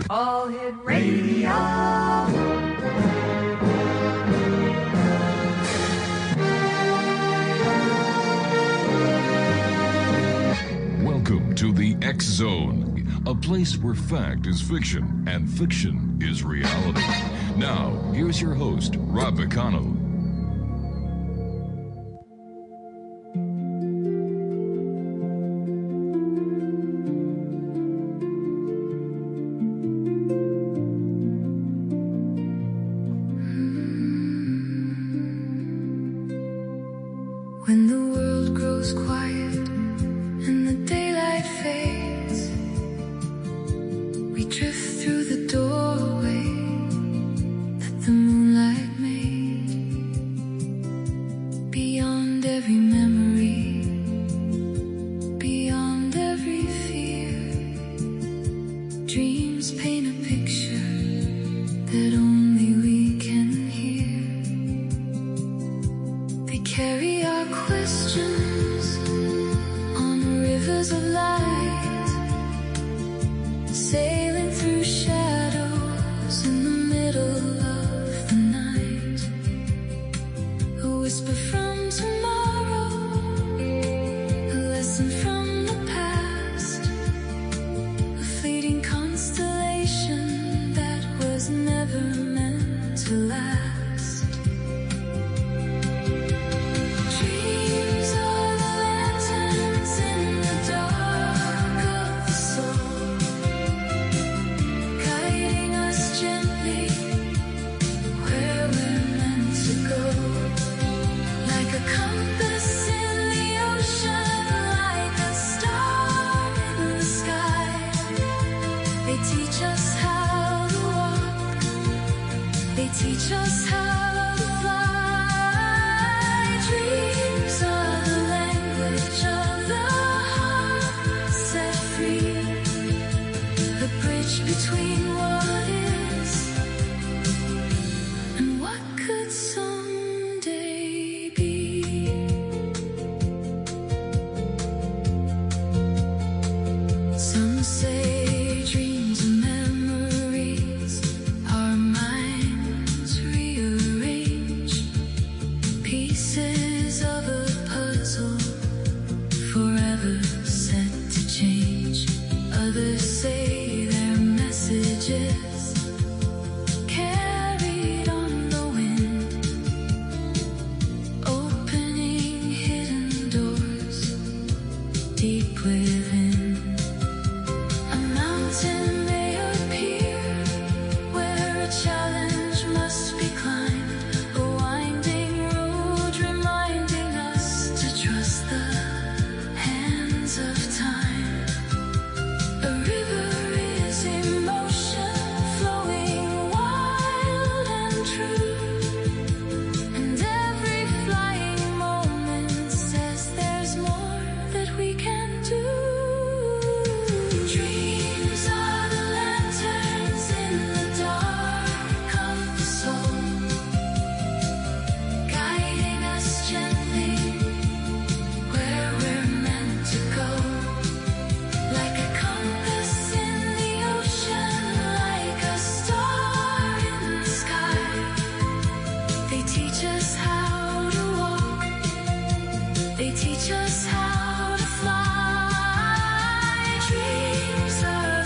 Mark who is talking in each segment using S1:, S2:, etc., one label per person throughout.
S1: All Hit Radio.
S2: Welcome to the X Zone, a place where fact is fiction and fiction is reality. Now, here's your host, Rob McConnell.
S3: When the world grows quiet and the daylight fades, we drift through the doorway that the moonlight made. Beyond every memory, beyond every fear, dreams paint a picture that only we can hear. They carry our questions on rivers of light, sailing through shadows in the middle of the night. A whisper from tomorrow, a lesson from the past, a fleeting constellation that was never meant to last. Dreams are the lanterns in the dark of the soul, guiding us gently where we're meant to go. Like a compass in the ocean, like a star in the sky, they teach us how to walk, they teach us how to fly. Dreams are the language of the heart set free, the bridge between what is and what could someday be. Some say dreams are memories, our minds rearrange pieces of a puzzle, forever set to change. Others say they're messages carried on the wind, opening hidden doors deep within. A mountain may appear where a challenge must be climbed, a winding road reminding us to trust the hands of time. A river is emotion flowing wild and true, and every flying moment says there's more that we can do. Dreams are the lanterns in the dark of the soul, guiding us gently where we're meant to go. Like a compass in the ocean, like a star in the sky, they teach us how to walk, they teach us how to fly. Dreams are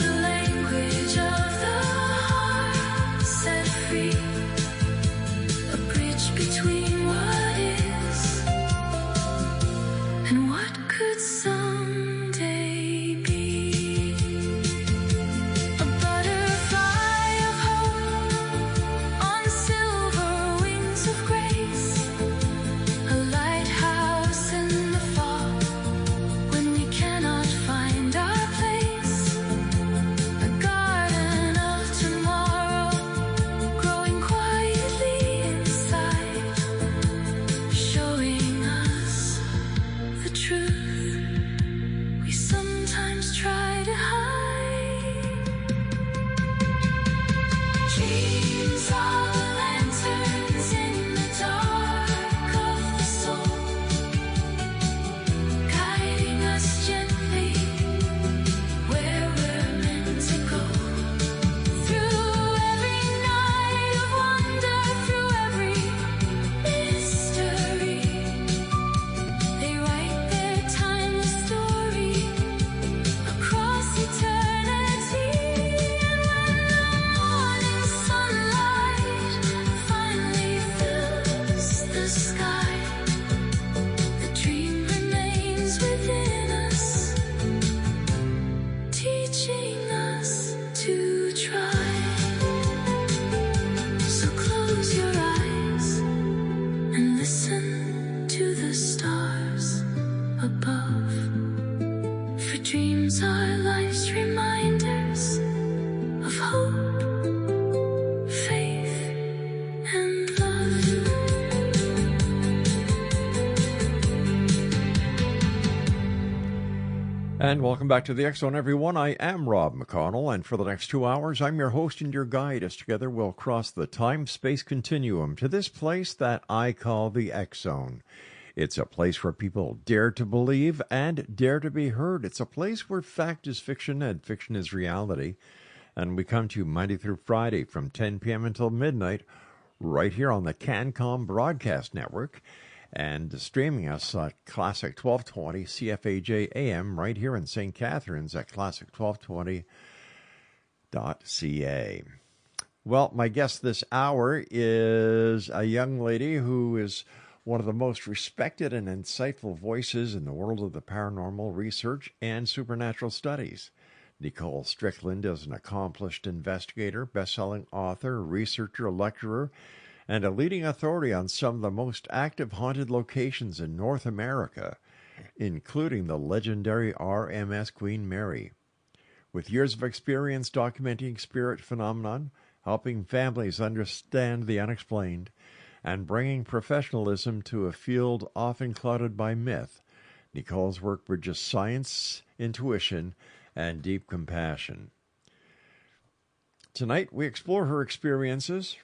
S3: are life's reminders of hope, faith, and love.
S4: And welcome back to the X Zone, everyone. I am Rob McConnell, and for the next 2 hours, I'm your host and your guide as together we'll cross the time-space continuum to this place that I call the X Zone. It's a place where people dare to believe and dare to be heard. It's a place where fact is fiction and fiction is reality. And we come to you Monday through Friday from 10 p.m. until midnight, right here on the CanCom Broadcast Network, and streaming us at Classic 1220 CFAJ AM right here in St. Catharines at classic1220.ca. Well, my guest this hour is a young lady who is one of the most respected and insightful voices in the world of the paranormal research and supernatural studies. Nicole Strickland is an accomplished investigator, best-selling author, researcher, lecturer, and a leading authority on some of the most active haunted locations in North America, including the legendary RMS Queen Mary. With years of experience documenting spirit phenomenon, helping families understand the unexplained, and bringing professionalism to a field often clouded by myth, Nicole's work bridges science, intuition, and deep compassion. Tonight, we explore her experiences,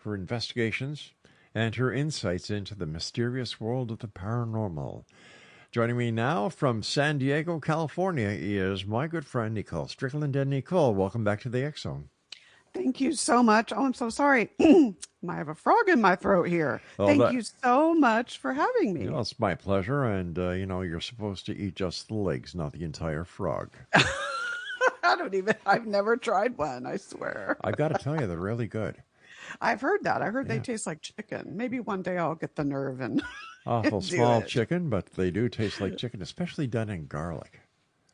S4: her investigations, and her insights into the mysterious world of the paranormal. Joining me now from San Diego, California, is my good friend Nicole Strickland. And Nicole, welcome back to the X Zone.
S5: Thank you so much. Oh, I'm so sorry. I have a frog in my throat here. Thank you so much for having me.
S4: It's my pleasure. And, you're supposed to eat just the legs, not the entire frog.
S5: I've never tried one, I swear.
S4: I've got to tell you, they're really good.
S5: I've heard that. I heard they taste like chicken. Maybe one day I'll get the nerve and
S4: awful small chicken, but they do taste like chicken, especially done in garlic.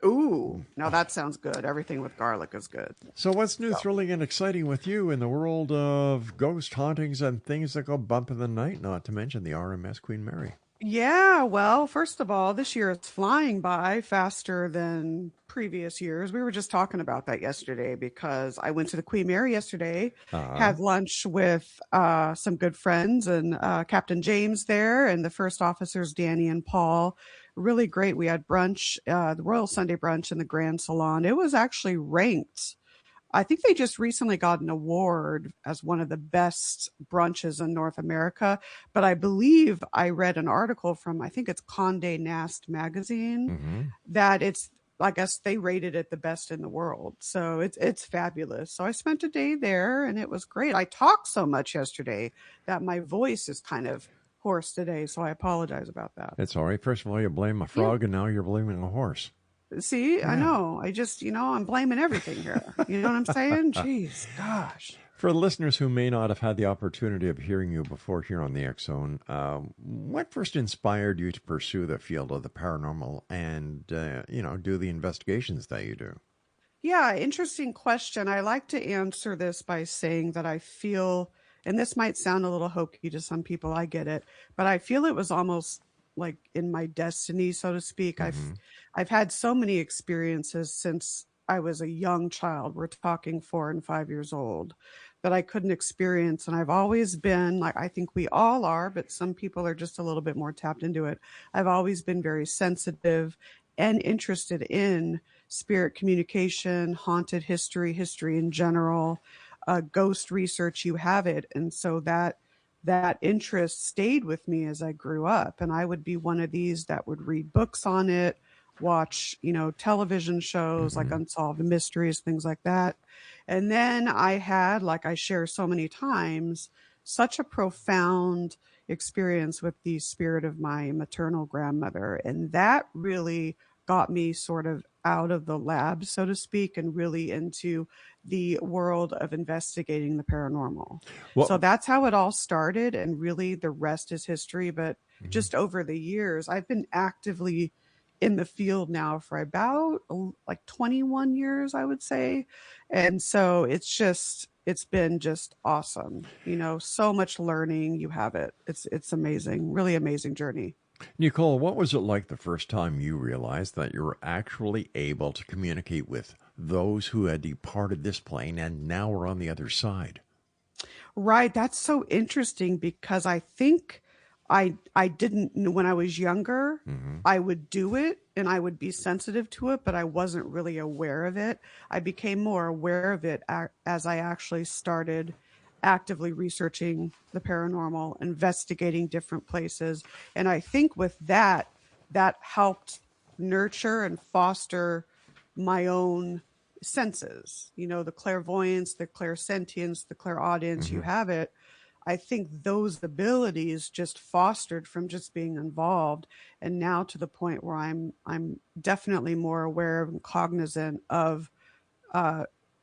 S5: Ooh, now that sounds good. Everything with garlic is good.
S4: So what's new, thrilling, and exciting with you in the world of ghost hauntings and things that go bump in the night, not to mention the RMS Queen Mary?
S5: Yeah, well, first of all, this year is flying by faster than previous years. We were just talking about that yesterday because I went to the Queen Mary yesterday, had lunch with some good friends and Captain James there and the first officers, Danny and Paul. Really great. We had brunch, the Royal Sunday brunch in the Grand Salon. It was actually ranked. I think they just recently got an award as one of the best brunches in North America. But I believe I read an article from, I think it's Condé Nast magazine, that it's, I guess they rated it the best in the world. So it's fabulous. So I spent a day there and it was great. I talked so much yesterday that my voice is kind of hoarse today. So I apologize about that.
S4: It's all right. First of all, you blame a frog and now you're blaming a horse.
S5: See, I know. I just, I'm blaming everything here. You know what I'm saying? Jeez, gosh.
S4: For the listeners who may not have had the opportunity of hearing you before here on the X Zone, what first inspired you to pursue the field of the paranormal and, do the investigations that you do?
S5: Yeah, interesting question. I like to answer this by saying that I feel, and this might sound a little hokey to some people, I get it, but I feel it was almost like in my destiny, so to speak. I've had so many experiences since I was a young child. We're talking 4 and 5 years old that I couldn't experience. And I've always been like, I think we all are, but some people are just a little bit more tapped into it. I've always been very sensitive and interested in spirit communication, haunted history in general, ghost research, you have it. And so that interest stayed with me as I grew up. And I would be one of these that would read books on it, watch, television shows like Unsolved Mysteries, things like that. And then I had, like I share so many times, such a profound experience with the spirit of my maternal grandmother. And that really got me sort of out of the lab, so to speak, and really into the world of investigating the paranormal. Well, so that's how it all started. And really the rest is history. But just over the years, I've been actively in the field now for about like 21 years, I would say. And so it's been just awesome. So much learning. You have it. It's amazing, really amazing journey.
S4: Nicole, what was it like the first time you realized that you were actually able to communicate with those who had departed this plane and now were on the other side?
S5: Right. That's so interesting because I think I didn't when I was younger, I would do it and I would be sensitive to it, but I wasn't really aware of it. I became more aware of it as I actually started actively researching the paranormal, investigating different places. And I think with that, that helped nurture and foster my own senses, the clairvoyance, the clairsentience, the clairaudience, you have it. I think those abilities just fostered from just being involved, and now to the point where I'm definitely more aware and cognizant of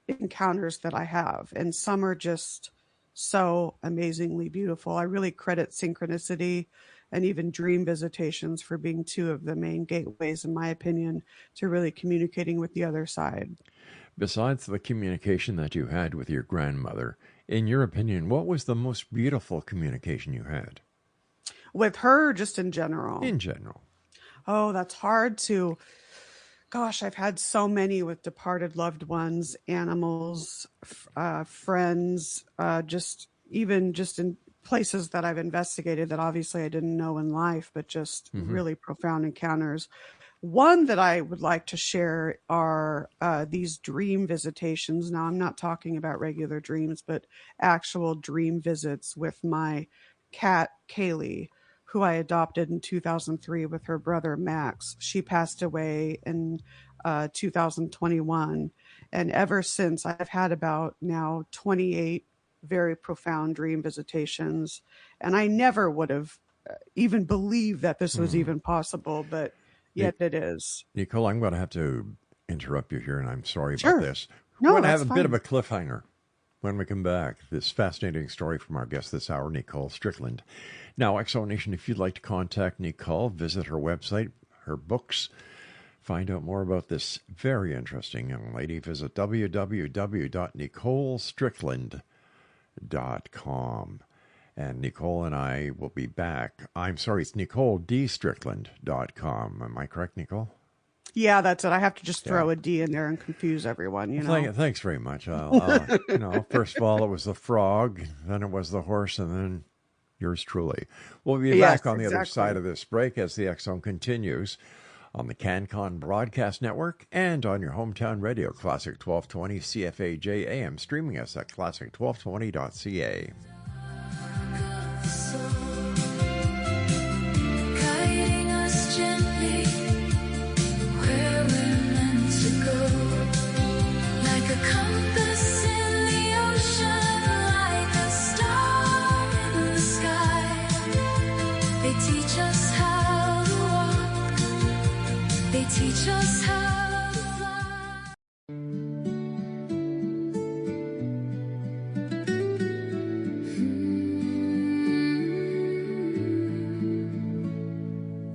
S5: encounters that I have, and some are just so amazingly beautiful. I really credit synchronicity and even dream visitations for being two of the main gateways, in my opinion, to really communicating with the other side.
S4: Besides the communication that you had with your grandmother, in your opinion, what was the most beautiful communication you had?
S5: With her, just in general.
S4: In general.
S5: Oh, that's hard to. Gosh, I've had so many with departed loved ones, animals, friends, just in places that I've investigated that obviously I didn't know in life, but just really profound encounters. One that I would like to share are these dream visitations. Now, I'm not talking about regular dreams, but actual dream visits with my cat, Kaylee, who I adopted in 2003 with her brother, Max. She passed away in 2021. And ever since, I've had about now 28 very profound dream visitations. And I never would have even believed that this was even possible, but yet it is.
S4: Nicole, I'm going to have to interrupt you here, and I'm sorry
S5: Sure.
S4: about this.
S5: No,
S4: We're going to have
S5: that's
S4: a bit
S5: fine.
S4: of a cliffhanger when we come back. This fascinating story from our guest this hour, Nicole Strickland. Now, Exo Nation, if you'd like to contact Nicole, visit her website, her books, find out more about this very interesting young lady, visit www.nicolestrickland.com. And Nicole and I will be back. I'm sorry, it's NicoleDStrickland.com. Am I correct, Nicole?
S5: Yeah, that's it. I have to just throw a D in there and confuse everyone,
S4: Thanks very much. First of all, it was the frog, then it was the horse, and then yours truly. We'll be back on the other side of this break as the X Zone continues on the CanCon Broadcast Network and on your hometown radio, Classic 1220 CFAJ AM, streaming us at classic1220.ca.
S3: Guiding us gently where we're meant to go, like a compass in the ocean, like a star in the sky. They teach us how to walk, they teach us how to fly.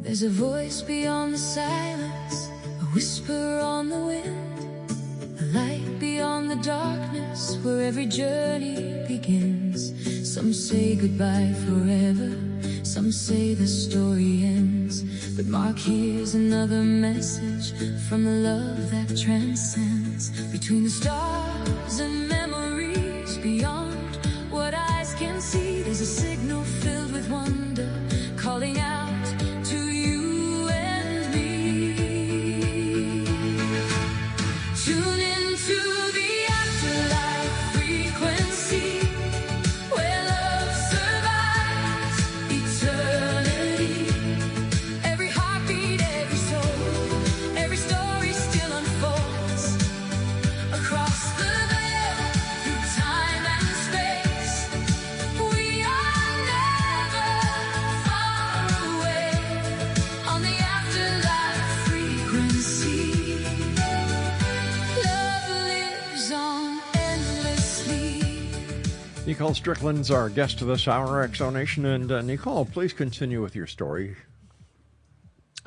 S3: There's a voice beyond the silence, a whisper on the wind, a light beyond the darkness where every journey begins. Some say goodbye forever, some say the story ends, but Mark hears another message from the love that transcends. Between the stars and memories beyond what eyes can see, there's a signal filled with wonder calling out to you and me. Tune into the afterlife frequency where love survives eternity. Every heartbeat, every soul, every story still unfolds across the veil through time and space. We are never far away on the afterlife frequency. Love lives on endlessly.
S4: Nicole Strickland's our guest of this hour, Exo Nation. And Nicole, please continue with your story.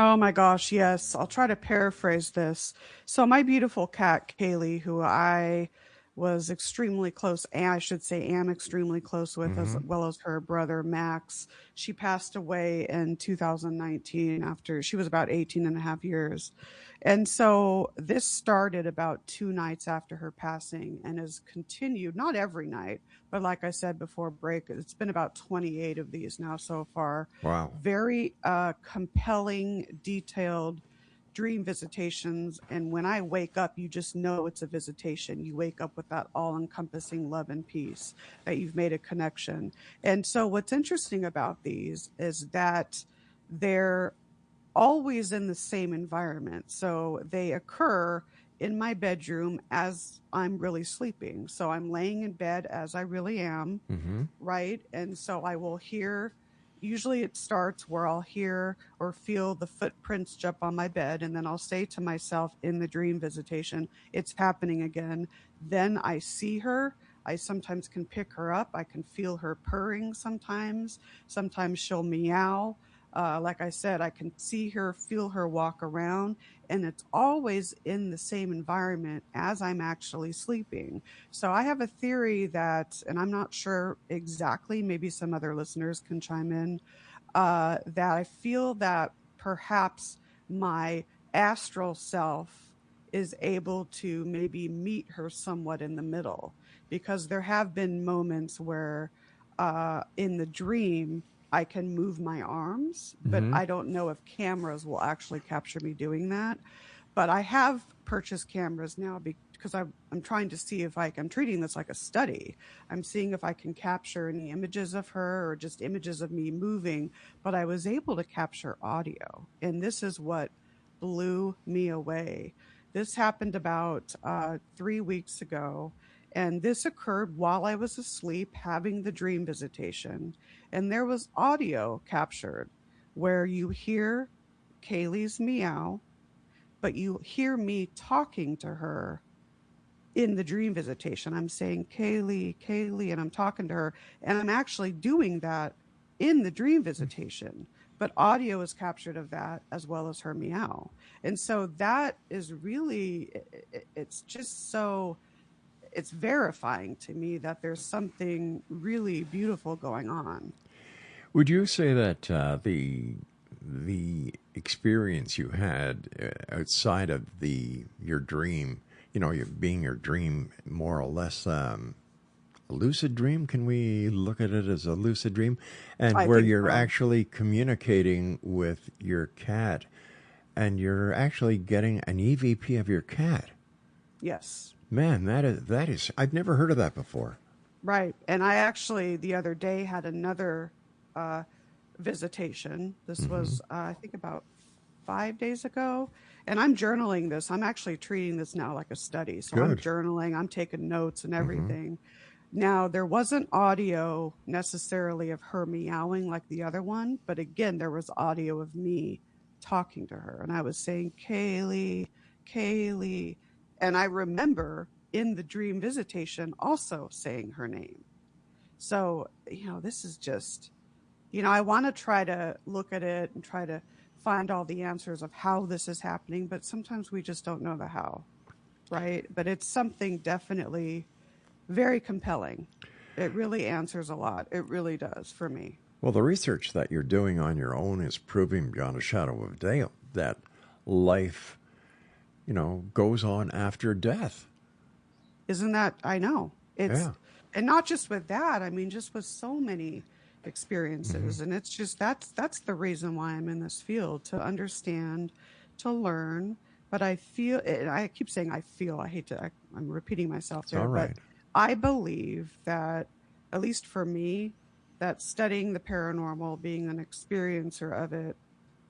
S5: Oh my gosh, yes. I'll try to paraphrase this. So my beautiful cat, Kaylee, who I was extremely close, and I should say am extremely close with, as well as her brother Max. She passed away in 2019 after she was about 18 and a half years. And so this started about 2 nights after her passing and has continued, not every night, but like I said before break, it's been about 28 of these now so far.
S4: Wow.
S5: Very compelling, detailed dream visitations. And when I wake up, you just know it's a visitation. You wake up with that all-encompassing love and peace, that you've made a connection. And so what's interesting about these is that they're always in the same environment. So they occur in my bedroom as I'm really sleeping. So I'm laying in bed as I really am, right? And so I will hear, usually it starts where I'll hear or feel the footprints jump on my bed, and then I'll say to myself in the dream visitation, it's happening again. Then I see her. I sometimes can pick her up. I can feel her purring sometimes. Sometimes she'll meow. Like I said, I can see her, feel her walk around, and it's always in the same environment as I'm actually sleeping. So I have a theory that, and I'm not sure exactly, maybe some other listeners can chime in, that I feel that perhaps my astral self is able to maybe meet her somewhat in the middle, because there have been moments where in the dream, I can move my arms, but I don't know if cameras will actually capture me doing that. But I have purchased cameras now because I'm trying to see if I'm treating this like a study. I'm seeing if I can capture any images of her or just images of me moving, but I was able to capture audio. And this is what blew me away. This happened about 3 weeks ago. And this occurred while I was asleep having the dream visitation. And there was audio captured where you hear Kaylee's meow, but you hear me talking to her in the dream visitation. I'm saying, Kaylee, Kaylee, and I'm talking to her. And I'm actually doing that in the dream visitation. But audio is captured of that as well as her meow. And so that is really, it's just so... it's verifying to me that there's something really beautiful going on.
S4: Would you say that the experience you had outside of your dream, being your dream more or less a lucid dream? Can we look at it as a lucid dream? And where you're actually communicating with your cat, and you're actually getting an EVP of your cat?
S5: Yes.
S4: Man, that is I've never heard of that before.
S5: Right. And I actually the other day had another visitation. This was I think about 5 days ago, and I'm journaling this. I'm actually treating this now like a study. So I'm journaling, I'm taking notes and everything. Now, there wasn't audio necessarily of her meowing like the other one, but again, there was audio of me talking to her, and I was saying, Kaylee, Kaylee. And I remember in the dream visitation also saying her name. So, this is just, I want to try to look at it and try to find all the answers of how this is happening, but sometimes we just don't know the how, right? But it's something definitely very compelling. It really answers a lot. It really does for me.
S4: Well, the research that you're doing on your own is proving beyond a shadow of a doubt that life goes on after death.
S5: Isn't that, I know. And not just with that, I mean, just with so many experiences. And it's just, that's the reason why I'm in this field, to understand, to learn. But I feel, and I keep saying I feel, I'm repeating myself there,
S4: right.
S5: But I believe that, at least for me, that studying the paranormal, being an experiencer of it,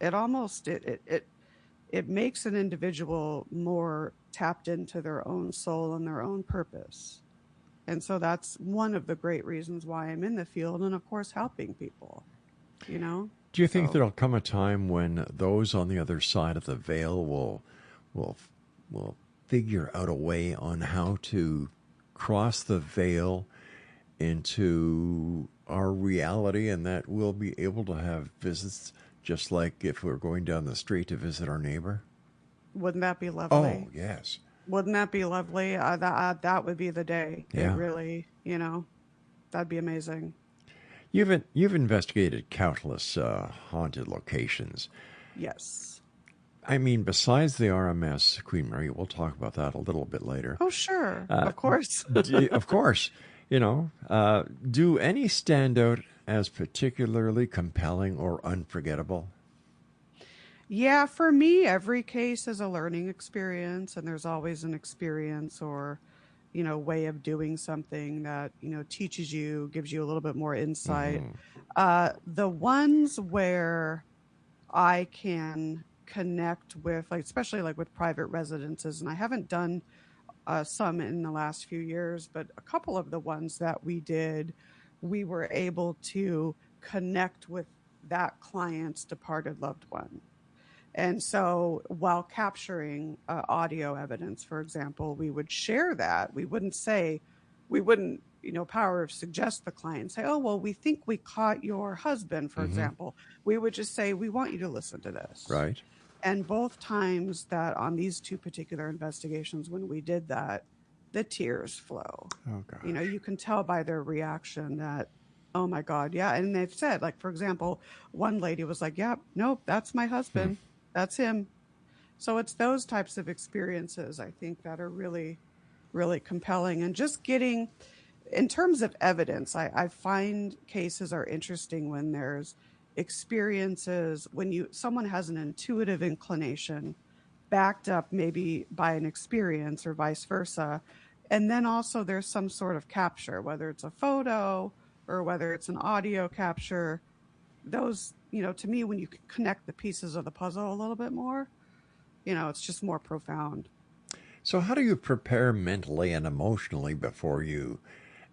S5: it almost, it makes an individual more tapped into their own soul and their own purpose. And so that's one of the great reasons why I'm in the field, and of course helping people, Do
S4: you think there'll come a time when those on the other side of the veil will figure out a way on how to cross the veil into our reality, and that we'll be able to have visits just like if we're going down the street to visit our neighbor?
S5: Wouldn't that be lovely?
S4: Oh, yes.
S5: Wouldn't that be lovely? That would be the day. It
S4: Yeah.
S5: really, that'd be amazing.
S4: You've investigated countless haunted locations.
S5: Yes.
S4: I mean, besides the RMS, Queen Mary, we'll talk about that a little bit later.
S5: Oh, sure. Of course.
S4: Of course, do any stand out as particularly compelling or unforgettable?
S5: Yeah, for me, every case is a learning experience, and there's always an experience or, way of doing something that, teaches you, gives you a little bit more insight. The ones where I can connect with, like, especially like with private residences, and I haven't done some in the last few years, but a couple of the ones that we did, we were able to connect with that client's departed loved one. And so while capturing audio evidence, for example, we would share that. We wouldn't, power of suggest the client, say, oh, well, we think we caught your husband, for example. We would just say, we want you to listen to this.
S4: Right.
S5: And both times that on these two particular investigations, when we did that, the tears flow.
S4: Oh, gosh.
S5: You can tell by their reaction that, oh my God, yeah. And they've said, like, for example, one lady was like, yeah, nope, that's my husband. That's him. So it's those types of experiences, I think, that are really, really compelling. And just getting, in terms of evidence, I find cases are interesting when there's experiences, when someone has an intuitive inclination backed up maybe by an experience or vice versa. And then also there's some sort of capture, whether it's a photo or whether it's an audio capture. Those, to me, when you can connect the pieces of the puzzle a little bit more, it's just more profound.
S4: So how do you prepare mentally and emotionally before you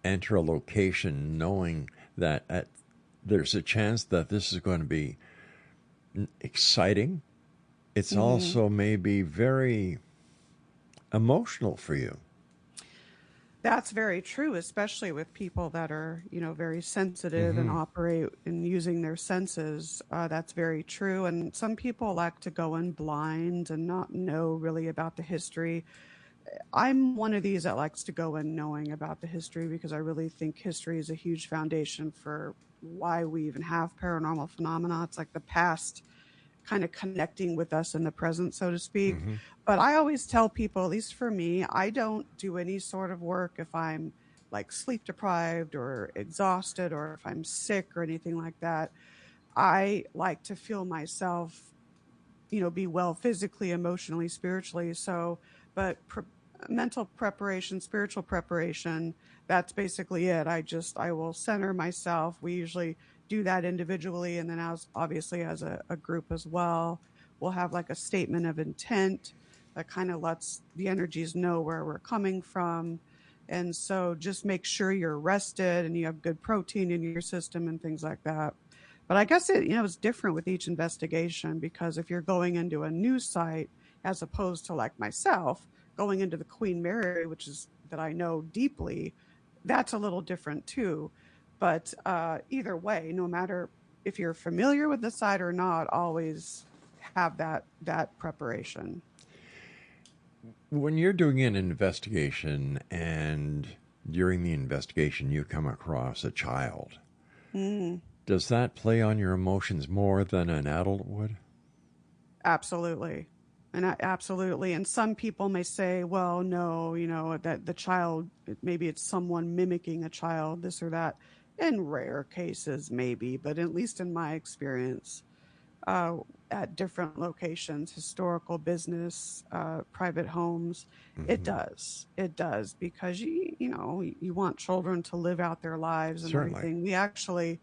S4: enter a location, knowing that there's a chance that this is going to be exciting? It's also maybe very emotional for you.
S5: That's very true, especially with people that are, very sensitive and operate in using their senses. That's very true. And some people like to go in blind and not know really about the history. I'm one of these that likes to go in knowing about the history, because I really think history is a huge foundation for why we even have paranormal phenomena. It's like the past kind of connecting with us in the present, so to speak. But I always tell people, at least for me, I don't do any sort of work if I'm like sleep deprived or exhausted, or if I'm sick or anything like that. I like to feel myself, be well physically, emotionally, spiritually. So, but mental preparation, spiritual preparation, that's basically it. I will center myself. We usually do that individually, and then obviously as a group as well. We'll have like a statement of intent that kind of lets the energies know where we're coming from. And so just make sure you're rested and you have good protein in your system and things like that. But I guess it's different with each investigation, because if you're going into a new site, as opposed to like myself going into the Queen Mary, which is that I know deeply, that's a little different too. But either way, no matter if you're familiar with the site or not, always have that preparation.
S4: When you're doing an investigation and during the investigation you come across a child, does that play on your emotions more than an adult would?
S5: Absolutely. Absolutely. And some people may say, well, no, that the child, maybe it's someone mimicking a child, this or that. In rare cases, maybe, but at least in my experience, at different locations, historical, business, private homes, it does, because you want children to live out their lives and everything. We actually,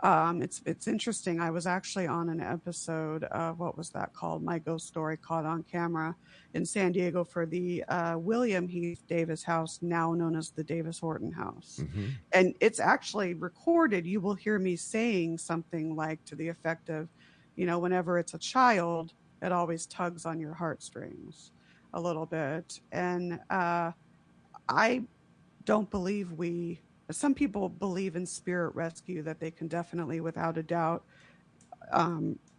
S5: it's interesting. I was actually on an episode of, what was that called? My Ghost Story Caught on Camera in San Diego for the William Heath Davis House, now known as the Davis Horton House. And it's actually recorded. You will hear me saying something like to the effect of, whenever it's a child, it always tugs on your heartstrings a little bit. And I don't believe some people believe in spirit rescue, that they can definitely, without a doubt,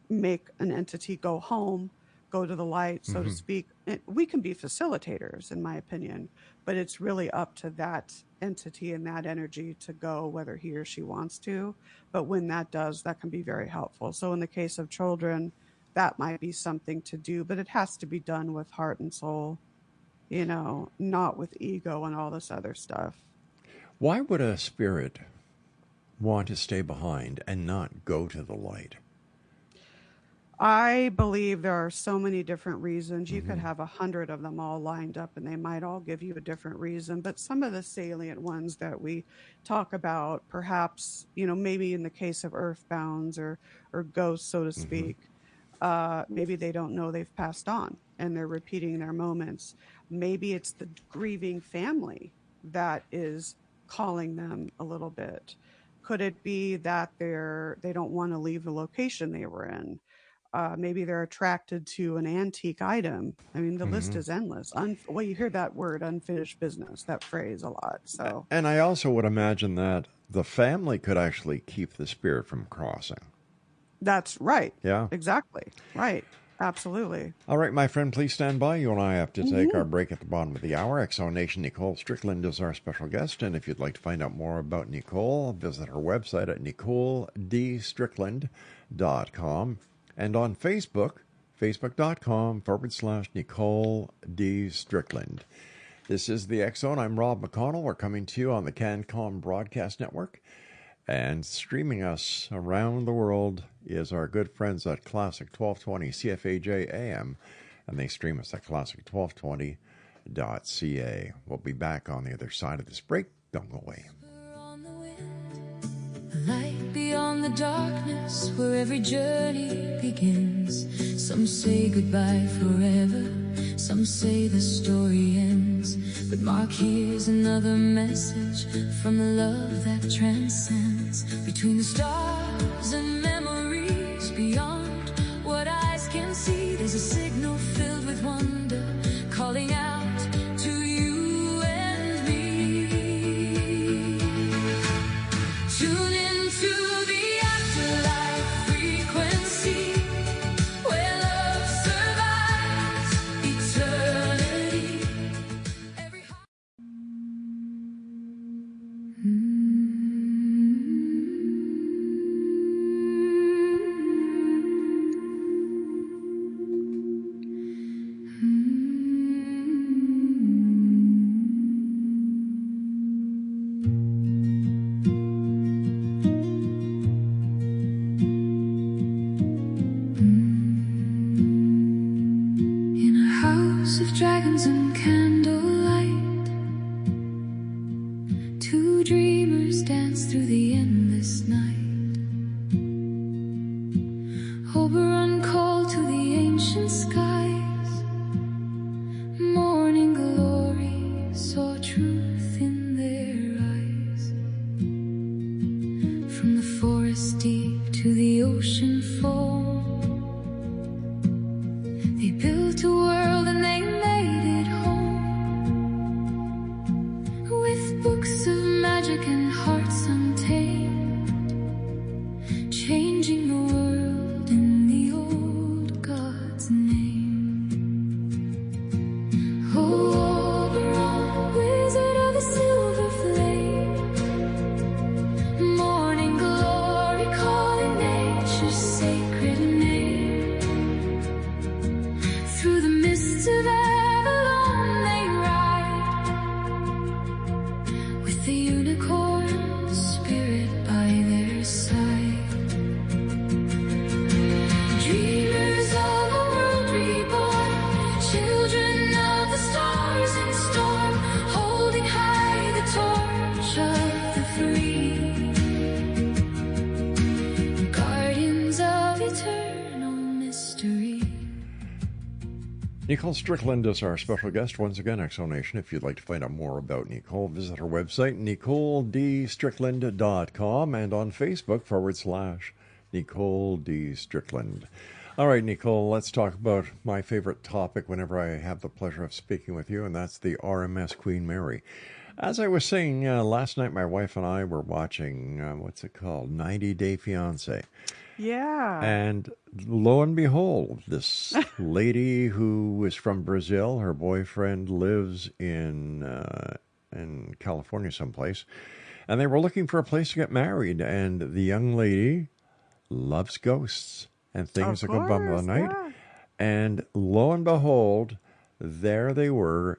S5: make an entity go home. go to the light, so to speak. We can be facilitators, in my opinion, but it's really up to that entity and that energy to go, whether he or she wants to. But when that does, that can be very helpful. So in the case of children, that might be something to do, but it has to be done with heart and soul, not with ego and all this other stuff.
S4: Why would a spirit want to stay behind and not go to the light?
S5: I believe there are so many different reasons. You could have 100 of them all lined up and they might all give you a different reason. But some of the salient ones that we talk about, perhaps, maybe in the case of earthbounds or ghosts, so to speak, maybe they don't know they've passed on and they're repeating their moments. Maybe it's the grieving family that is calling them a little bit. Could it be that they don't want to leave the location they were in? Maybe they're attracted to an antique item. I mean, the list is endless. You hear that word, unfinished business, that phrase a lot. So,
S4: and I also would imagine that the family could actually keep the spirit from crossing.
S5: That's right.
S4: Yeah.
S5: Exactly. Right. Absolutely.
S4: All right, my friend, please stand by. You and I have to take our break at the bottom of the hour. X-Zone Nation, Nicole Strickland is our special guest. And if you'd like to find out more about Nicole, visit her website at NicoleDStrickland.com. And on Facebook, facebook.com/Nicole D. Strickland. This is the X-Zone. I'm Rob McConnell. We're coming to you on the CanCom Broadcast Network. And streaming us around the world is our good friends at Classic 1220 CFAJ AM. And they stream us at classic1220.ca. We'll be back on the other side of this break. Don't go away.
S3: Light beyond the darkness where every journey begins. Some say goodbye forever, some say the story ends. But Mark hears another message from the love that transcends. Between the stars and memories beyond what eyes can see, there's a signal filled with wonder calling out to you and me. Tune into the afterlife frequency where love survives eternity. Every heart. In a house of dragons and candlelight, two dreamers dance through the endless night. Oberon called to the ancient skies. Morning glory saw truth in their eyes. From the forest deep to the ocean foam, they built a world and they made it home. With books of magic and hearts untamed, changing the world in the old God's name. Oh, Oberon, wizard of the silver flame, morning glory calling nature's sacred name. Through the mists of Avalon they ride, with the unicorn spirit by their side. Dreamers of a world reborn, children of the stars in storm, holding high the torch of the free, guardians of eternal mystery.
S4: Nicole Strickland is our special guest. Once again, X-Zone Nation, if you'd like to find out more about Nicole, visit her website, NicoleDStrickland.com, and on Facebook, /Nicole D. Strickland. All right, Nicole, let's talk about my favorite topic whenever I have the pleasure of speaking with you, and that's the RMS Queen Mary. As I was saying, last night my wife and I were watching, what's it called, 90 Day Fiancé.
S5: Yeah.
S4: And lo and behold, this lady who was from Brazil, her boyfriend lives in California someplace, and they were looking for a place to get married. And the young lady loves ghosts and things
S5: Of
S4: that go bum the
S5: course.
S4: night.
S5: Yeah.
S4: And lo and behold, there they were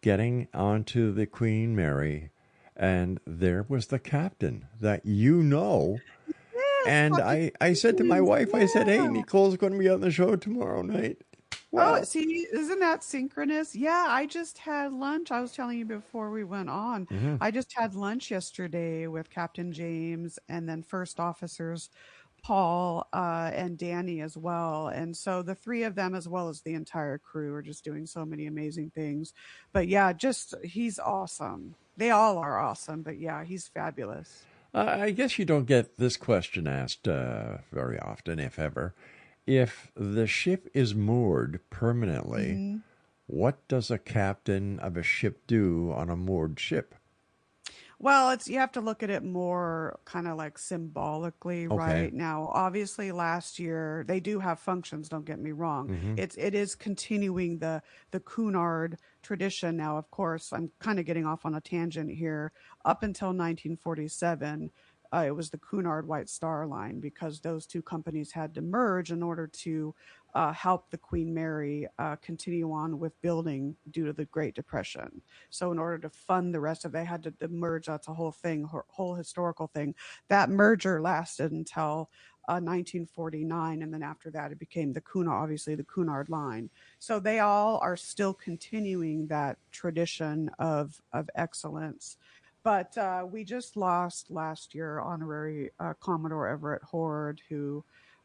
S4: getting onto the Queen Mary, and there was the captain that you know.
S5: Yes,
S4: And
S5: Captain
S4: I said to my
S5: James.
S4: wife, I said, hey,
S5: Yeah.
S4: Nicole's going to be on the show tomorrow night.
S5: Oh,
S4: Well,
S5: see, isn't that synchronous? Yeah, I just had lunch. I was telling you before we went on.
S4: mhm.
S5: I just had lunch yesterday with Captain James and then first officers Paul and Danny as well. And so the three of them, as well as the entire crew, are just doing so many amazing things. But yeah, just he's awesome. They all are awesome, but yeah, he's fabulous.
S4: I guess you don't get this question asked very often, if ever. If the ship is moored permanently,
S5: Mhm.
S4: what does a captain of a ship do on a moored ship?
S5: Well, it's you have to look at it more kind of like symbolically,
S4: Okay.
S5: right? Now, obviously last year they do have functions, don't get me wrong.
S4: Hmm.
S5: It is continuing the Cunard tradition now, of course. I'm kind of getting off on a tangent here. Up until 1947, it was the Cunard White Star Line because those two companies had to merge in order to help the Queen Mary continue on with building due to the Great Depression. So in order to fund the rest of it, they had to merge. That's a whole thing, whole historical thing. That merger lasted until 1949, and then after that, it became the Cunard, obviously the Cunard line. So they all are still continuing that tradition of excellence. But we just lost last year honorary Commodore Everett Horde, who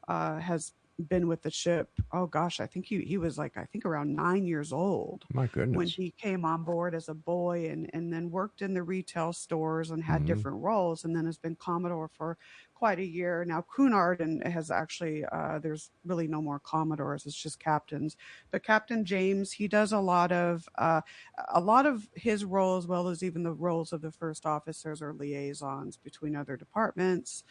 S5: has been with the ship. Oh gosh, I think he was like I think around 9 years old
S4: My
S5: when
S4: goodness.
S5: he came on board as a boy and then worked in the retail stores and had
S4: Hmm.
S5: different roles and then has been Commodore for quite a year now. Cunard and has actually there's really no more Commodores, it's just captains. But Captain James, he does a lot of his role as well as even the roles of the first officers or liaisons between other departments.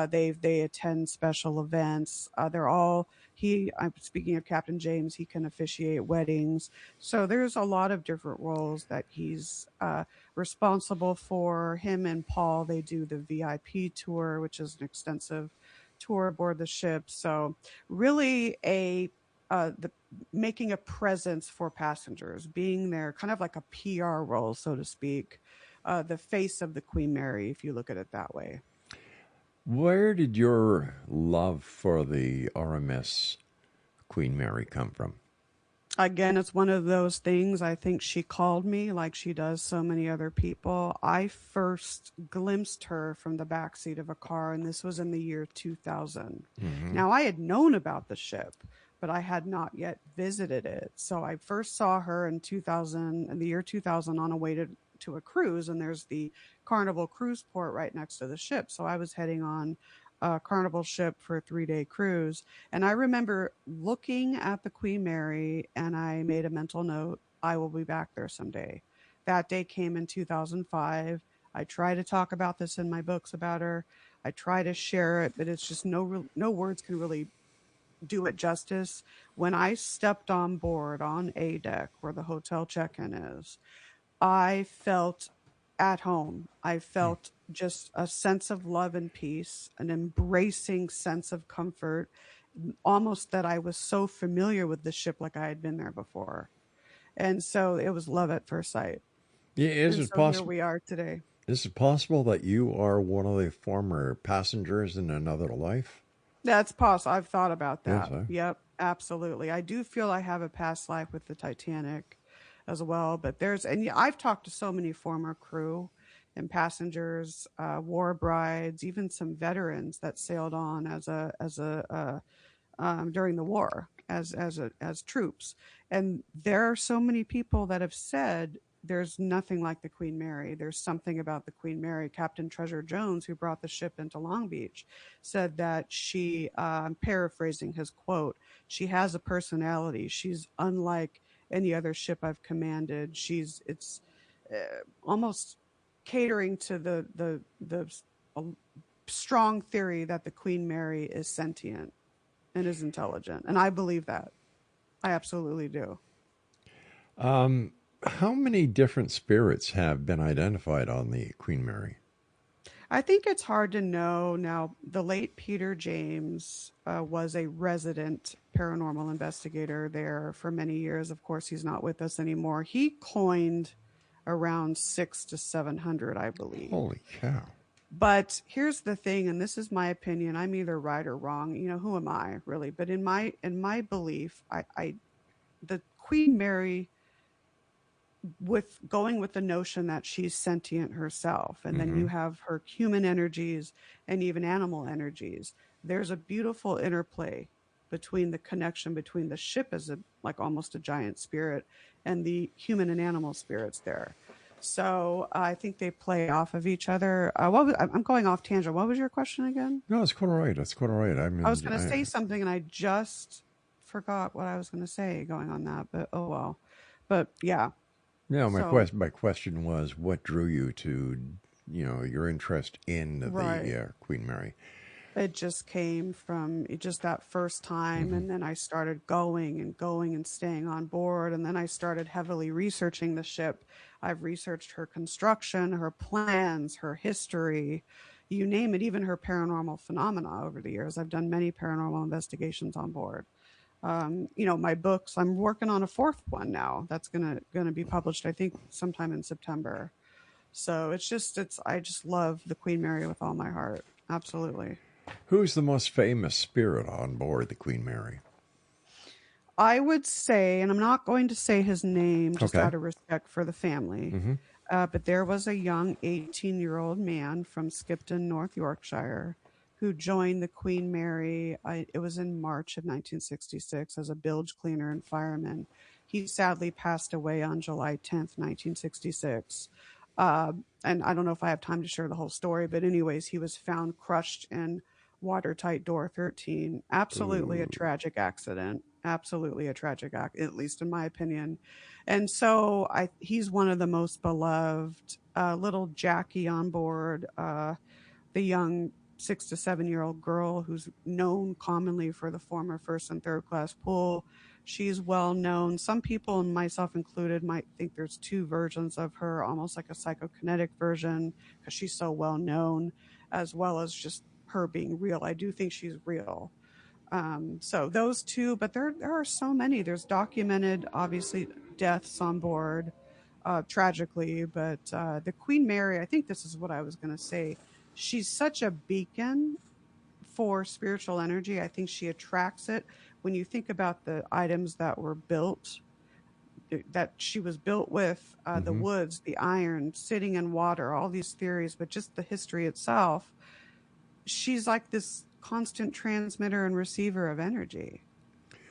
S5: They attend special events. They're all he. I'm speaking of Captain James. He can officiate weddings. So there's a lot of different roles that he's responsible for. Him and Paul, they do the VIP tour, which is an extensive tour aboard the ship. So really the making a presence for passengers, being there, kind of like a PR role, so to speak, the face of the Queen Mary, if you look at it that way.
S4: Where did your love for the RMS Queen Mary come from?
S5: Again, it's one of those things. I think she called me like she does so many other people. I first glimpsed her from the backseat of a car, and this was in the year 2000.
S4: Hmm.
S5: Now, I had known about the ship, but I had not yet visited it. So I first saw her in 2000, in the year 2000, on a way to a cruise, and there's the Carnival cruise port right next to the ship. So I was heading on a Carnival ship for a 3-day cruise. And I remember looking at the Queen Mary and I made a mental note, I will be back there someday. That day came in 2005. I try to talk about this in my books about her. I try to share it, but it's just no words can really do it justice. When I stepped on board on A deck where the hotel check-in is, I felt at home. I felt just a sense of love and peace, an embracing sense of comfort, almost that I was so familiar with the ship like I had been there before. And so it was love at first sight.
S4: Yeah, is
S5: And
S4: it
S5: so here
S4: possible?
S5: we are today.
S4: Is it possible that you are one of the former passengers in another life?
S5: That's possible. I've thought about
S4: Yes,
S5: that. Yep, absolutely. I do feel I have a past life with the Titanic as well. But there's, and yeah, I've talked to so many former crew and passengers, war brides, even some veterans that sailed on during the war as troops. And there are so many people that have said there's nothing like the Queen Mary. There's something about the Queen Mary. Captain Treasure Jones, who brought the ship into Long Beach, said that I'm paraphrasing his quote, she has a personality. She's unlike any other ship I've commanded. It's almost catering to the strong theory that the Queen Mary is sentient and is intelligent. And I believe that. I absolutely do.
S4: How many different spirits have been identified on the Queen Mary?
S5: I think it's hard to know. Now, the late Peter James was a resident paranormal investigator there for many years. Of course, he's not with us anymore. He coined around 600 to 700, I believe.
S4: Holy cow.
S5: But here's the thing, and this is my opinion. I'm either right or wrong. You know, who am I really? But in my belief, the Queen Mary, with going with the notion that she's sentient herself, and then you have her human energies and even animal energies. There's a beautiful interplay between the connection between the ship as like almost a giant spirit and the human and animal spirits there. So I think they play off of each other. I'm going off tangent. What was your question again?
S4: No, it's quite all right. It's quite all right. I mean,
S5: I was going to say something and I just forgot what I was going to say going on that, but oh well. But yeah.
S4: No, my question was, what drew you to, your interest in the Queen Mary?
S5: It just came from just that first time, and then I started going and staying on board, and then I started heavily researching the ship. I've researched her construction, her plans, her history, you name it, even her paranormal phenomena over the years. I've done many paranormal investigations on board. My books, I'm working on a fourth one now that's gonna be published, I think, sometime in September. So I just love the Queen Mary with all my heart. Absolutely.
S4: Who's the most famous spirit on board the Queen Mary?
S5: I would say, and I'm not going to say his name just out of respect for the family, but there was a young 18-year-old man from Skipton, North Yorkshire, who joined the Queen Mary. It was in March of 1966 as a bilge cleaner and fireman. He sadly passed away on July 10th, 1966. And I don't know if I have time to share the whole story, but anyways, he was found crushed in watertight door 13. Absolutely a tragic accident. Absolutely a tragic act, at least in my opinion. And so he's one of the most beloved. Little Jackie on board, the young 6 to 7 year old girl who's known commonly for the former first and third class pool. She's well known. Some people, and myself included, might think there's two versions of her, almost like a psychokinetic version, because she's so well known, as well as just her being real. I do think she's real. So those two, but there are so many. There's documented, obviously, deaths on board, tragically, but the Queen Mary, I think this is what I was going to say. She's such a beacon for spiritual energy. I think she attracts it. When you think about the items that were built, that she was built with, the woods, the iron, sitting in water, all these theories, but just the history itself, she's like this constant transmitter and receiver of energy.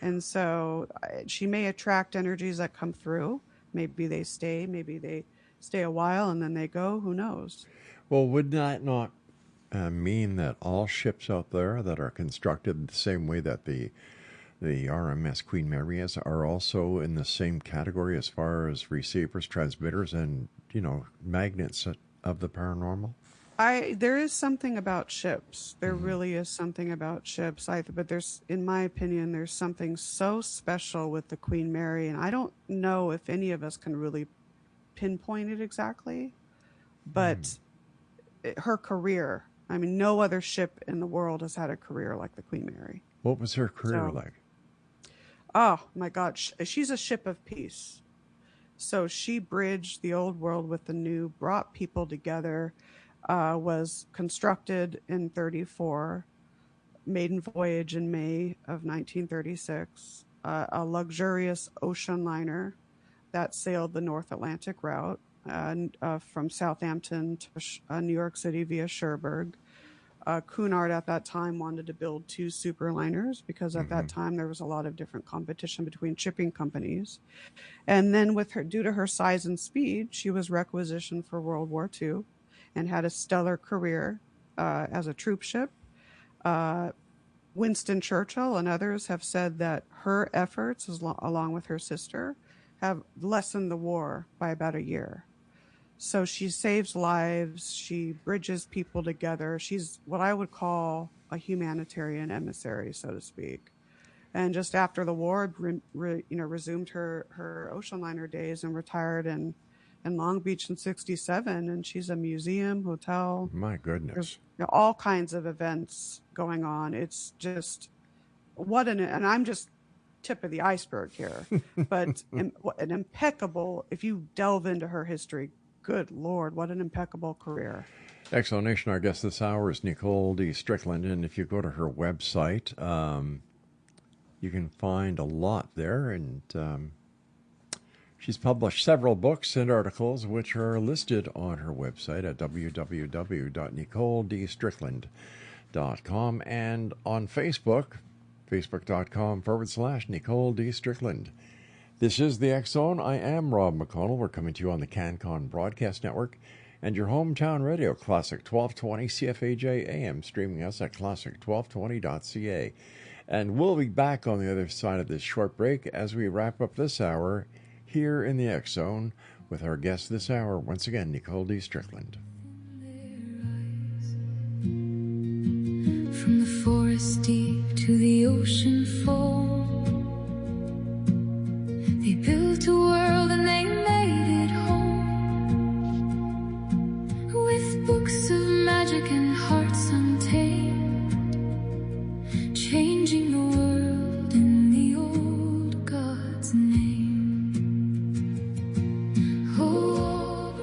S5: And so she may attract energies that come through. Maybe they stay a while and then they go, who knows?
S4: Well, would that not mean that all ships out there that are constructed the same way that the RMS Queen Mary is are also in the same category as far as receivers, transmitters, and, magnets of the paranormal?
S5: There is something about ships. There really is something about ships. But in my opinion, there's something so special with the Queen Mary, and I don't know if any of us can really pinpoint it exactly, but her career, I mean, no other ship in the world has had a career like the Queen Mary.
S4: What was her career like?
S5: Oh my God. She's a ship of peace. So she bridged the old world with the new, brought people together, was constructed in 1934, maiden voyage in May of 1936, a luxurious ocean liner that sailed the North Atlantic route from Southampton to New York City via Cherbourg. Cunard at that time wanted to build 2 superliners because at that time there was a lot of different competition between shipping companies. And then due to her size and speed, she was requisitioned for World War II and had a stellar career as a troop ship. Winston Churchill and others have said that her efforts, along with her sister, have lessened the war by about a year. So she saves lives. She bridges people together. She's what I would call a humanitarian emissary, so to speak. And just after the war, resumed her ocean liner days and retired in Long Beach in '67. And she's a museum, hotel.
S4: My goodness.
S5: There's all kinds of events going on. It's just and I'm just tip of the iceberg here, but an impeccable, if you delve into her history, good Lord, what an impeccable career.
S4: Explanation, our guest this hour is Nicole D. Strickland, and if you go to her website, you can find a lot there, and she's published several books and articles which are listed on her website at www.NicoleDStrickland.com, and on Facebook, facebook.com/Nicole D. Strickland. This is the X Zone. I am Rob McConnell. We're coming to you on the CanCon Broadcast Network and your hometown radio, Classic 1220 CFAJ AM, streaming us at classic1220.ca. And we'll be back on the other side of this short break as we wrap up this hour here in the X Zone with our guest this hour, once again, Nicole D. Strickland.
S3: From the forest deep to the ocean foam, they built a world and they made it home, with books of magic and hearts untamed, changing the world in the old God's name. Oh.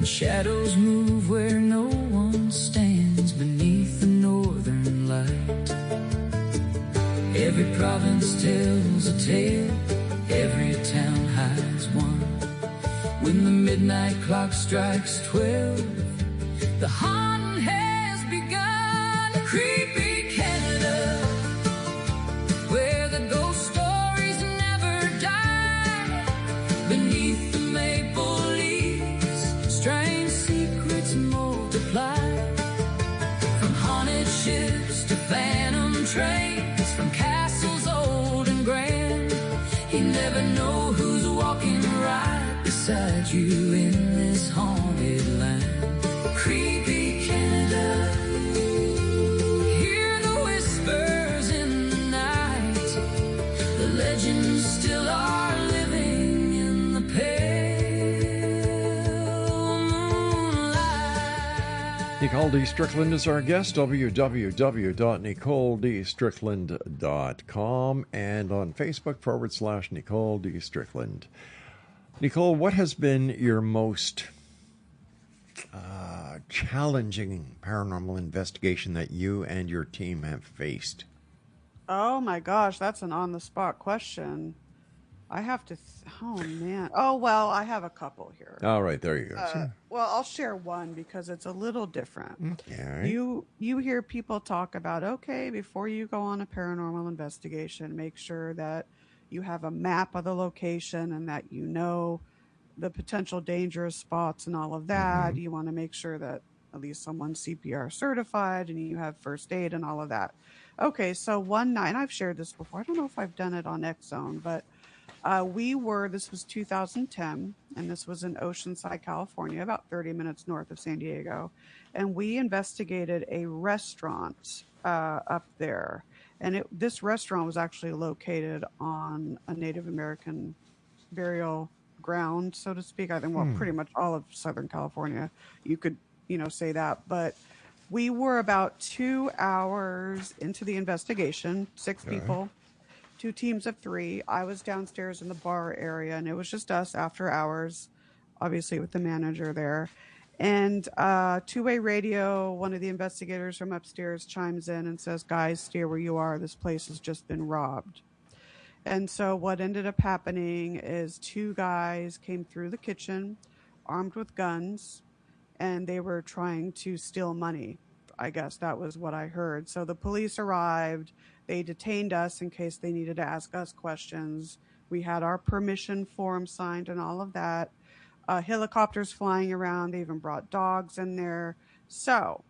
S3: Shadows move where no one stands beneath the northern light. Every province tells a tale, every town hides one. When the midnight clock strikes 12, the hunting has begun. Creepy Canada, where the ghost stories never die. Beneath the maple leaves, strange secrets multiply. From haunted ships to phantom trains, from castles old and grand, you never know who's walking right beside you in this haunted land. Creepy Canada, hear the whispers in the night. The legends still are living in the pale moonlight.
S4: Nicole D. Strickland is our guest. www.NicoleDStrickland.com and on Facebook /Nicole D. Strickland. Nicole, what has been your most challenging paranormal investigation that you and your team have faced?
S5: Oh my gosh, that's an on-the-spot question. I have to, oh man. Oh, well, I have a couple here.
S4: All right, there you go.
S5: Well, I'll share one because it's a little different.
S4: Okay.
S5: You hear people talk about, okay, before you go on a paranormal investigation, make sure that you have a map of the location and that you know the potential dangerous spots and all of that. You want to make sure that at least someone's CPR certified and you have first aid and all of that. Okay, so one night, and I've shared this before, I don't know if I've done it on X Zone, but this was 2010, and this was in Oceanside, California, about 30 minutes north of San Diego. And we investigated a restaurant up there. And this restaurant was actually located on a Native American burial ground, so to speak. I think, well, pretty much all of Southern California, you could, say that. But we were about 2 hours into the investigation, 6 people, 2 teams of 3. I was downstairs in the bar area, and it was just us after hours. obviously with the manager there. And two-way radio, one of the investigators from upstairs chimes in and says, guys, stay where you are. This place has just been robbed. And so what ended up happening is two guys came through the kitchen armed with guns, and they were trying to steal money. I guess that was what I heard. So the police arrived. They detained us in case they needed to ask us questions. We had our permission form signed and all of that. Helicopters flying around. They even brought dogs in there. So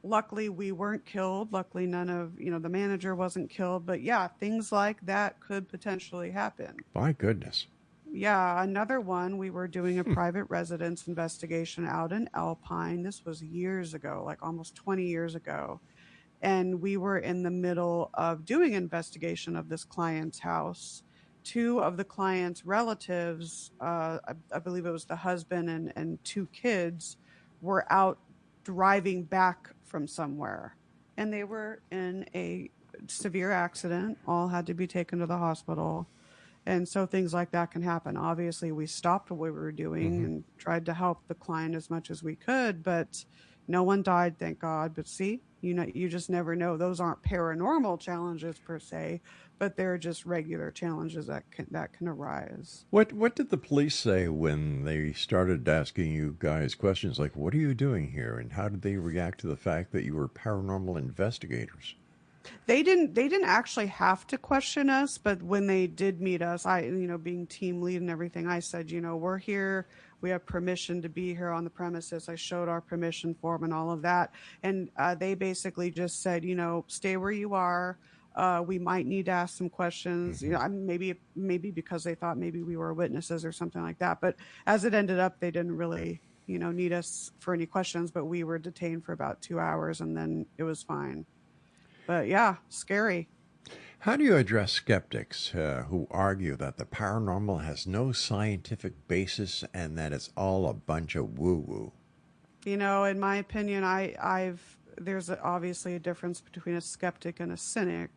S5: luckily we weren't killed. Luckily none of, the manager wasn't killed. But yeah, things like that could potentially happen.
S4: My goodness.
S5: Yeah, another one, we were doing a private residence investigation out in Alpine. This was years ago, like almost 20 years ago. And we were in the middle of doing investigation of this client's house. Two of the client's relatives, I believe it was the husband and two kids, were out driving back from somewhere. And they were in a severe accident, all had to be taken to the hospital. And so things like that can happen. Obviously, we stopped what we were doing and tried to help the client as much as we could, but no one died, thank God. But see, you just never know. Those aren't paranormal challenges per se, but they're just regular challenges that can arise.
S4: What did the police say when they started asking you guys questions like, what are you doing here? And how did they react to the fact that you were paranormal investigators?
S5: They didn't actually have to question us, but when they did meet us, I, being team lead and everything, I said, we're here. We have permission to be here on the premises. I showed our permission form and all of that. And they basically just said, stay where you are. We might need to ask some questions, maybe because they thought maybe we were witnesses or something like that. But as it ended up, they didn't really, need us for any questions, but we were detained for about 2 hours and then it was fine. But yeah, scary.
S4: How do you address skeptics who argue that the paranormal has no scientific basis and that it's all a bunch of woo-woo?
S5: In my opinion, there's obviously a difference between a skeptic and a cynic.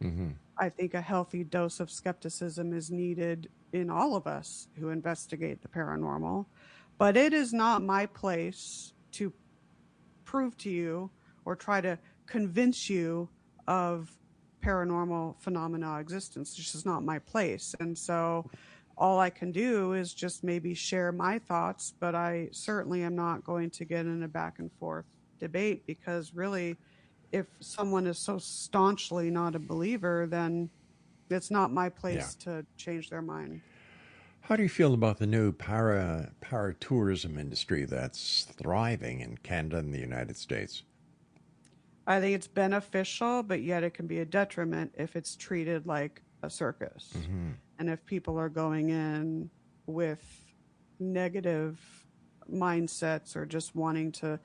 S5: I think a healthy dose of skepticism is needed in all of us who investigate the paranormal. But it is not my place to prove to you or try to convince you of paranormal phenomena existence. This is not my place. And so all I can do is just maybe share my thoughts, but I certainly am not going to get in a back and forth debate, because really, if someone is so staunchly not a believer, then it's not my place to change their mind.
S4: How do you feel about the new paratourism industry that's thriving in Canada and the United States?
S5: I think it's beneficial, but yet it can be a detriment if it's treated like a circus. And if people are going in with negative mindsets or just wanting to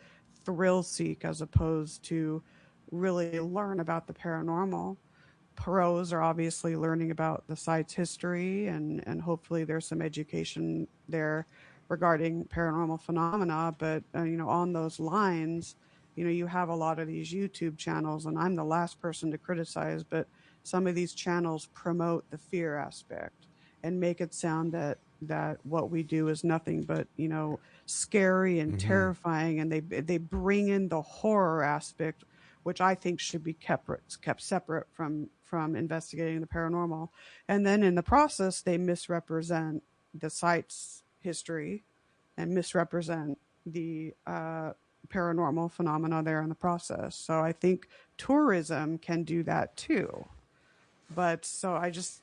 S5: thrill seek as opposed to really learn about the paranormal. Pros are obviously learning about the site's history, and hopefully there's some education there regarding paranormal phenomena. But, on those lines, you have a lot of these YouTube channels, and I'm the last person to criticize, but some of these channels promote the fear aspect and make it sound that what we do is nothing but, scary and terrifying. And they bring in the horror aspect, which I think should be kept separate from investigating the paranormal. And then in the process, they misrepresent the site's history and misrepresent the paranormal phenomena there in the process. So I think tourism can do that too. But so I just,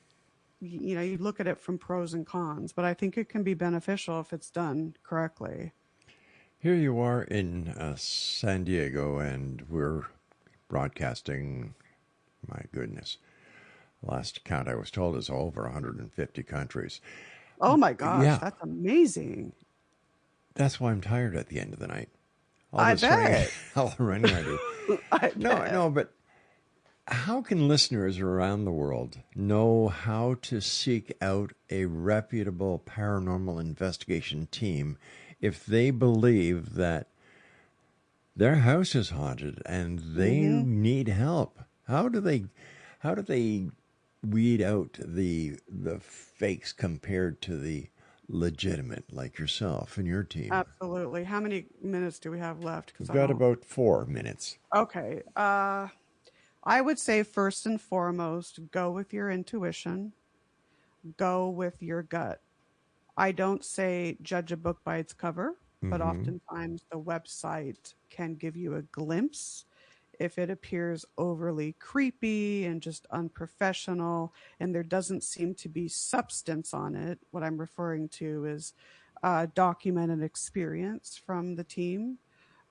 S5: you look at it from pros and cons, but I think it can be beneficial if it's done correctly.
S4: Here you are in San Diego, and we're broadcasting, my goodness, last count I was told is over 150 countries.
S5: Oh my gosh,
S4: yeah.
S5: That's amazing.
S4: That's why I'm tired at the end of the night.
S5: I bet.
S4: All the running I do.
S5: bet.
S4: No, but how can listeners around the world know how to seek out a reputable paranormal investigation team if they believe that their house is haunted and they need help? How do they weed out the fakes compared to the legitimate like yourself and your team.
S5: Absolutely. How many minutes do we have left?
S4: We've got about 4 minutes.
S5: Okay. I would say first and foremost, go with your intuition, go with your gut. I don't say judge a book by its cover, but oftentimes the website can give you a glimpse if it appears overly creepy and just unprofessional and there doesn't seem to be substance on it. What I'm referring to is documented experience from the team,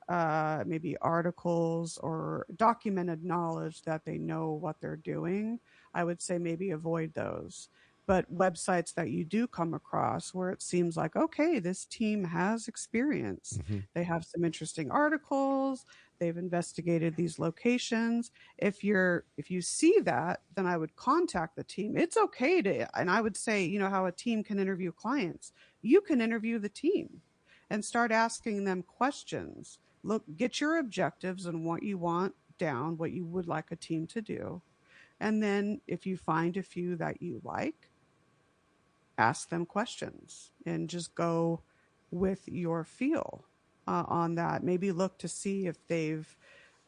S5: maybe articles or documented knowledge that they know what they're doing. I would say maybe avoid those. But websites that you do come across where it seems like, okay, this team has experience. They have some interesting articles. They've investigated these locations. If you see that, then I would contact the team. It's okay to, and I would say, you know how a team can interview clients. You can interview the team and start asking them questions. Look, get your objectives and what you want down, what you would like a team to do. And then if you find a few that you like, ask them questions and just go with your feel on that. Maybe look to see if they've,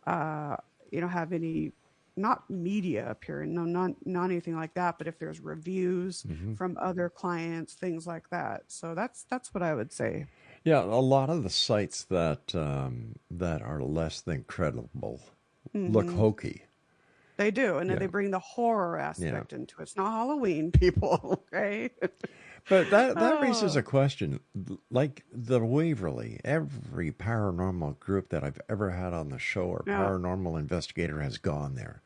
S5: have any, not media appearing, no, not anything like that, but if there's reviews from other clients, things like that. So that's what I would say.
S4: Yeah, a lot of the sites that are less than credible look hokey.
S5: They do, and then they bring the horror aspect into it. It's not Halloween, people, okay?
S4: But that raises a question. Like the Waverly, every paranormal group that I've ever had on the show or paranormal investigator has gone there.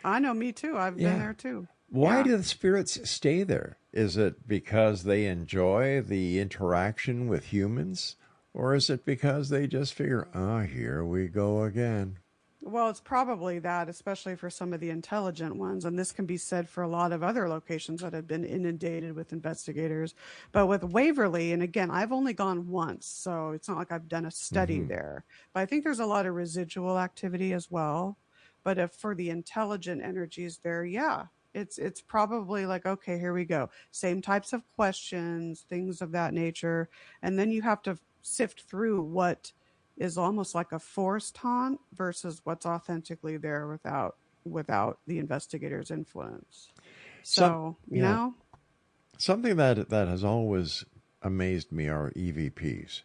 S5: I know, me too. I've been there too.
S4: Why do the spirits stay there? Is it because they enjoy the interaction with humans? Or is it because they just figure, here we go again?
S5: Well, it's probably that, especially for some of the intelligent ones. And this can be said for a lot of other locations that have been inundated with investigators. But with Waverly, and again, I've only gone once, so it's not like I've done a study there. But I think there's a lot of residual activity as well. But if for the intelligent energies there, it's probably like, okay, here we go. Same types of questions, things of that nature. And then you have to sift through what is almost like a forced haunt versus what's authentically there without the investigator's influence. So,
S4: something that has always amazed me are EVPs.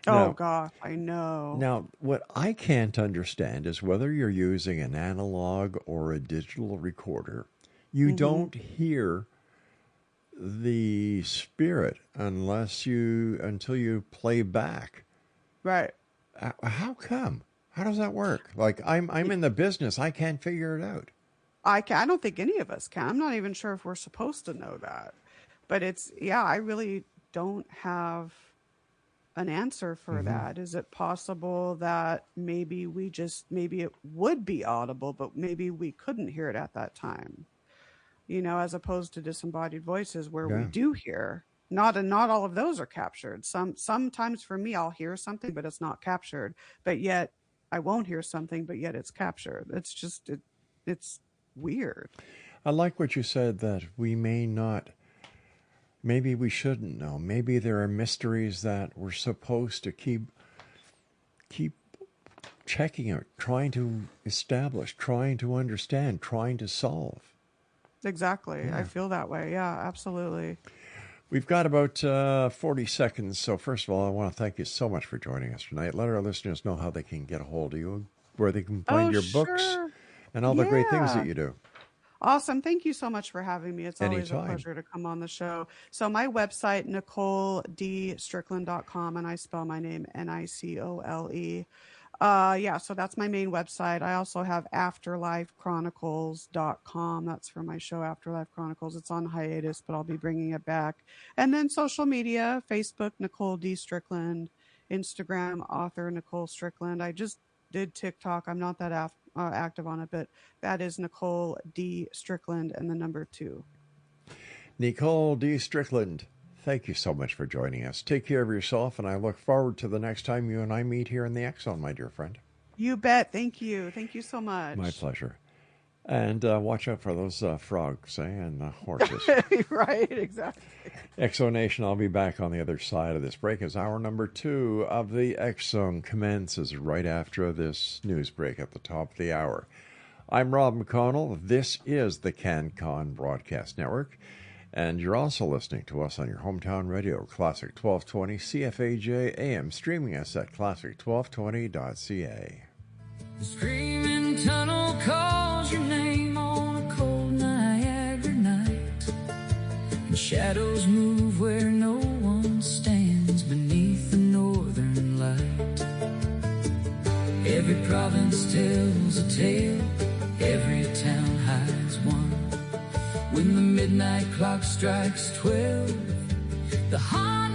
S5: Oh, gosh, I know.
S4: Now, what I can't understand is whether you're using an analog or a digital recorder, you don't hear the spirit until you play back.
S5: Right.
S4: How come? How does that work? Like, I'm in the business. I can't figure it out.
S5: I don't think any of us can. I'm not even sure if we're supposed to know that. But I really don't have an answer for that. Is it possible that maybe it would be audible, but maybe we couldn't hear it at that time? As opposed to disembodied voices where we do hear. Not all of those are captured. Sometimes for me, I'll hear something, but it's not captured. But yet I won't hear something, but yet it's captured. It's just, it's weird.
S4: I like what you said that maybe we shouldn't know. Maybe there are mysteries that we're supposed to keep checking out, trying to establish, trying to understand, trying to solve.
S5: Exactly. I feel that way. Yeah, absolutely.
S4: We've got about 40 seconds. So first of all, I want to thank you so much for joining us tonight. Let our listeners know how they can get a hold of you, where they can find your books, and all the great things that you do.
S5: Awesome. Thank you so much for having me. It's always
S4: Anytime.
S5: a pleasure to come on the show. So my website, NicoleDStrickland.com, and I spell my name Nicole. So that's my main website. I also have afterlifechronicles.com. That's for my show, Afterlife Chronicles. It's on hiatus, but I'll be bringing it back. And then social media, Facebook, Nicole D. Strickland, Instagram, author Nicole Strickland. I just did TikTok. I'm not that active on it, but that is Nicole D. Strickland and the number 2.
S4: Nicole D. Strickland, thank you so much for joining us. Take care of yourself, and I look forward to the next time you and I meet here in the X Zone, my dear friend.
S5: You bet. Thank you. Thank you so much.
S4: My pleasure. And watch out for those frogs, and horses.
S5: Right, exactly.
S4: Exonation, I'll be back on the other side of this break as hour number 2 of the X-Zone commences right after this news break at the top of the hour. I'm Rob McConnell. This is the CanCon Broadcast Network, and you're also listening to us on your hometown radio, Classic 1220 CFAJ AM, streaming us at classic1220.ca.
S3: The screaming tunnel calls your name on a cold Niagara night, and shadows move where no one stands beneath the northern light. Every province tells a tale, every town hides one. When the midnight clock strikes 12, the heart